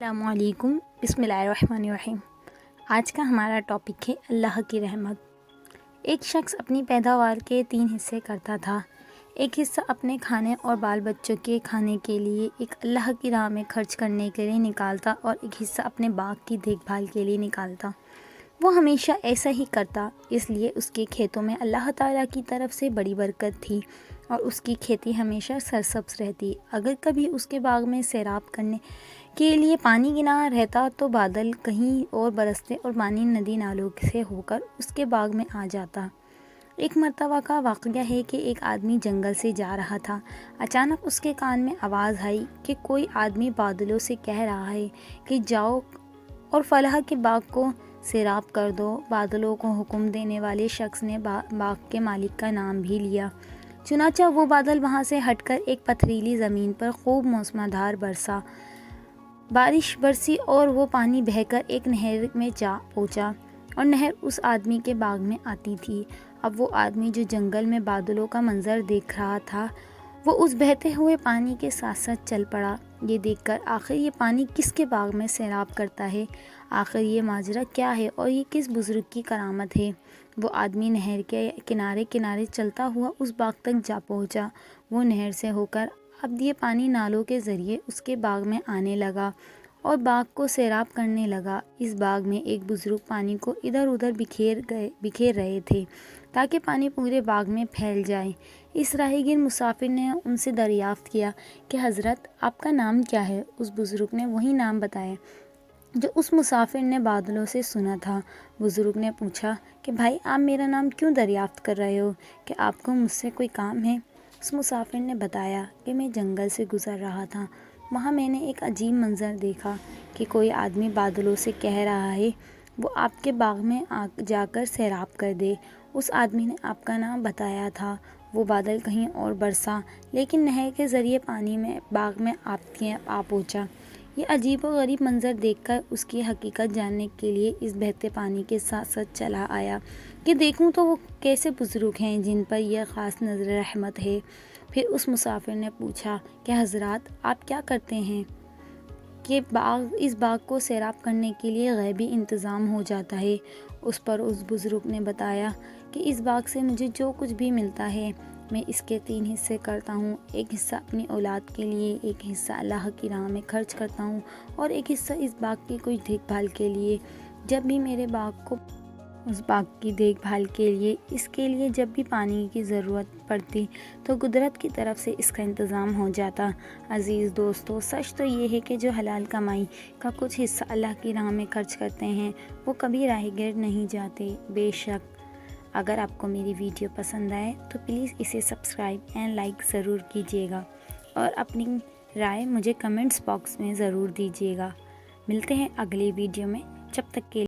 السلام علیکم، بسم اللہ الرحمن الرحیم۔ آج کا ہمارا ٹاپک ہے اللہ کی رحمت۔ ایک شخص اپنی پیداوار کے 3 حصے کرتا تھا۔ ایک حصہ اپنے کھانے اور بال بچوں کے کھانے کے لیے، ایک اللہ کی راہ میں خرچ کرنے کے لیے نکالتا اور ایک حصہ اپنے باغ کی دیکھ بھال کے لیے نکالتا۔ وہ ہمیشہ ایسا ہی کرتا، اس لیے اس کے کھیتوں میں اللہ تعالیٰ کی طرف سے بڑی برکت تھی اور اس کی کھیتی ہمیشہ سرسبز رہتی۔ اگر کبھی اس کے باغ میں سیراب کرنے کے لیے پانی گنا رہتا تو بادل کہیں اور برستے اور پانی ندی نالوں سے ہو کر اس کے باغ میں آ جاتا۔ ایک مرتبہ کا واقعہ ہے کہ ایک آدمی جنگل سے جا رہا تھا۔ اچانک اس کے کان میں آواز آئی کہ کوئی آدمی بادلوں سے کہہ رہا ہے کہ جاؤ اور فلاں کے باغ کو سیراب کر دو۔ بادلوں کو حکم دینے والے شخص نے باغ کے مالک کا نام بھی لیا۔ چنانچہ وہ بادل وہاں سے ہٹ کر ایک پتھریلی زمین پر خوب موسمادھار بارش برسی اور وہ پانی بہہ کر ایک نہر میں جا پہنچا اور نہر اس آدمی کے باغ میں آتی تھی۔ اب وہ آدمی جو جنگل میں بادلوں کا منظر دیکھ رہا تھا، وہ اس بہتے ہوئے پانی کے ساتھ ساتھ چل پڑا، یہ دیکھ کر آخر یہ پانی کس کے باغ میں سیراب کرتا ہے، آخر یہ ماجرا کیا ہے اور یہ کس بزرگ کی کرامت ہے۔ وہ آدمی نہر کے کنارے کنارے چلتا ہوا اس باغ تک جا پہنچا۔ وہ نہر سے ہو کر اب یہ پانی نالوں کے ذریعے اس کے باغ میں آنے لگا اور باغ کو سیراب کرنے لگا۔ اس باغ میں ایک بزرگ پانی کو ادھر ادھر بکھیر رہے تھے تاکہ پانی پورے باغ میں پھیل جائے۔ اس راہگیر مسافر نے ان سے دریافت کیا کہ حضرت، آپ کا نام کیا ہے؟ اس بزرگ نے وہی نام بتایا جو اس مسافر نے بادلوں سے سنا تھا۔ بزرگ نے پوچھا کہ بھائی، آپ میرا نام کیوں دریافت کر رہے ہو؟ کہ آپ کو مجھ سے کوئی کام ہے؟ اس مسافر نے بتایا کہ میں جنگل سے گزر رہا تھا، وہاں میں نے ایک عجیب منظر دیکھا کہ کوئی آدمی بادلوں سے کہہ رہا ہے وہ آپ کے باغ میں جا کر سیراب کر دے۔ اس آدمی نے آپ کا نام بتایا تھا۔ وہ بادل کہیں اور برسا لیکن نہر کے ذریعے پانی میں باغ میں آ پہنچا۔ یہ عجیب و غریب منظر دیکھ کر اس کی حقیقت جاننے کے لیے اس بہتے پانی کے ساتھ ساتھ چلا آیا کہ دیکھوں تو وہ کیسے بزرگ ہیں جن پر یہ خاص نظر رحمت ہے۔ پھر اس مسافر نے پوچھا کہ حضرات، آپ کیا کرتے ہیں کہ اس باغ کو سیراب کرنے کے لیے غیبی انتظام ہو جاتا ہے؟ اس پر اس بزرگ نے بتایا کہ اس باغ سے مجھے جو کچھ بھی ملتا ہے میں اس کے 3 حصے کرتا ہوں۔ ایک حصہ اپنی اولاد کے لیے، ایک حصہ اللہ کی راہ میں خرچ کرتا ہوں اور ایک حصہ اس باغ کی کچھ دیکھ بھال کے لیے۔ جب بھی میرے اس باغ کی دیکھ بھال کے لیے، اس کے لیے جب بھی پانی کی ضرورت پڑتی تو قدرت کی طرف سے اس کا انتظام ہو جاتا۔ عزیز دوستو، سچ تو یہ ہے کہ جو حلال کمائی کا کچھ حصہ اللہ کی راہ میں خرچ کرتے ہیں وہ کبھی راہ گیر نہیں جاتے۔ بے شک اگر آپ کو میری ویڈیو پسند آئے تو پلیز اسے سبسکرائب اینڈ لائک ضرور کیجیے گا اور اپنی رائے مجھے کمنٹس باکس میں ضرور دیجیے گا۔ ملتے ہیں اگلی ویڈیو میں، جب تک کے